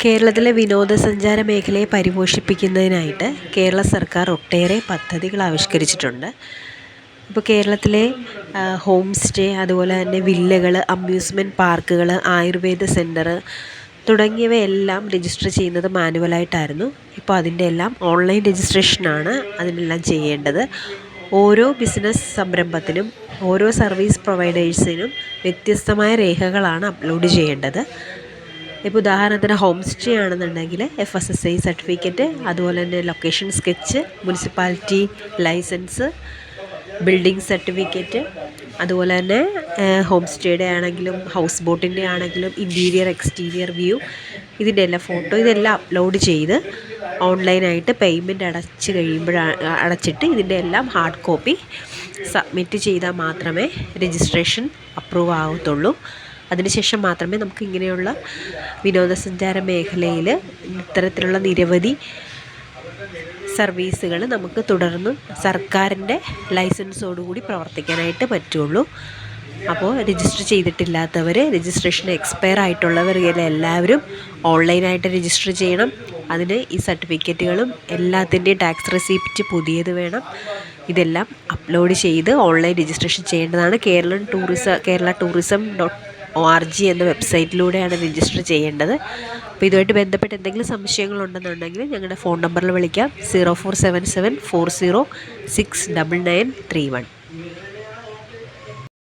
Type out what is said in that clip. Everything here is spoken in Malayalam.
കേരളത്തിലെ വിനോദസഞ്ചാര മേഖലയെ പരിപോഷിപ്പിക്കുന്നതിനായിട്ട് കേരള സർക്കാർ ഒട്ടേറെ പദ്ധതികൾ ആവിഷ്കരിച്ചിട്ടുണ്ട്. ഇപ്പോൾ കേരളത്തിലെ ഹോം സ്റ്റേ, അതുപോലെ തന്നെ വില്ലകൾ, അമ്യൂസ്മെൻറ്റ് പാർക്കുകൾ, ആയുർവേദ സെൻറ്റർ തുടങ്ങിയവയെല്ലാം രജിസ്റ്റർ ചെയ്യുന്നത് മാനുവലായിട്ടായിരുന്നു. ഇപ്പോൾ അതിൻ്റെ എല്ലാം ഓൺലൈൻ രജിസ്ട്രേഷനാണ് അതിനെല്ലാം ചെയ്യേണ്ടത്. ഓരോ ബിസിനസ് സംരംഭത്തിനും ഓരോ സർവീസ് പ്രൊവൈഡേഴ്സിനും വ്യത്യസ്തമായ രേഖകളാണ് അപ്ലോഡ് ചെയ്യേണ്ടത്. ഇപ്പോൾ ഉദാഹരണത്തിന് ഹോം സ്റ്റേ ആണെന്നുണ്ടെങ്കിൽ FSSAI സർട്ടിഫിക്കറ്റ്, അതുപോലെ തന്നെ location sketch, municipality licence, building certificate, അതുപോലെ തന്നെ ഹോം സ്റ്റേയുടെ ആണെങ്കിലും ഹൗസ് ബോട്ടിൻ്റെ ആണെങ്കിലും ഇൻറ്റീരിയർ എക്സ്റ്റീരിയർ വ്യൂ, ഇതിൻ്റെ എല്ലാം ഫോട്ടോ ഇതെല്ലാം അപ്ലോഡ് ചെയ്ത് ഓൺലൈനായിട്ട് പേയ്മെൻറ്റ് അടച്ചിട്ട് ഇതിൻ്റെ എല്ലാം ഹാർഡ് കോപ്പി സബ്മിറ്റ് ചെയ്താൽ മാത്രമേ രജിസ്ട്രേഷൻ അപ്രൂവ് ആവത്തുള്ളൂ. അതിനുശേഷം മാത്രമേ നമുക്ക് ഇങ്ങനെയുള്ള വിനോദസഞ്ചാര മേഖലയിൽ ഇത്തരത്തിലുള്ള നിരവധി സർവീസുകൾ നമുക്ക് തുടർന്ന് സർക്കാരിൻ്റെ ലൈസൻസോടുകൂടി പ്രവർത്തിക്കാനായിട്ട് പറ്റുള്ളൂ. അപ്പോൾ രജിസ്റ്റർ ചെയ്തിട്ടില്ലാത്തവർ, രജിസ്ട്രേഷൻ എക്സ്പയർ ആയിട്ടുള്ളവർ എല്ലാവരും ഓൺലൈനായിട്ട് രജിസ്റ്റർ ചെയ്യണം. അതിന് ഈ സർട്ടിഫിക്കറ്റുകളും എല്ലാത്തിൻ്റെയും ടാക്സ് റെസിപ്റ്റ് പുതിയത് വേണം. ഇതെല്ലാം അപ്ലോഡ് ചെയ്ത് ഓൺലൈൻ രജിസ്ട്രേഷൻ ചെയ്യേണ്ടതാണ്. കേരള ടൂറിസം .org എന്ന വെബ്സൈറ്റിലൂടെയാണ് രജിസ്റ്റർ ചെയ്യേണ്ടത്. അപ്പോൾ ഇതുമായിട്ട് ബന്ധപ്പെട്ട് എന്തെങ്കിലും സംശയങ്ങളുണ്ടെന്നുണ്ടെങ്കിൽ ഞങ്ങളുടെ ഫോൺ നമ്പറിൽ വിളിക്കാം. 0477 40 69931.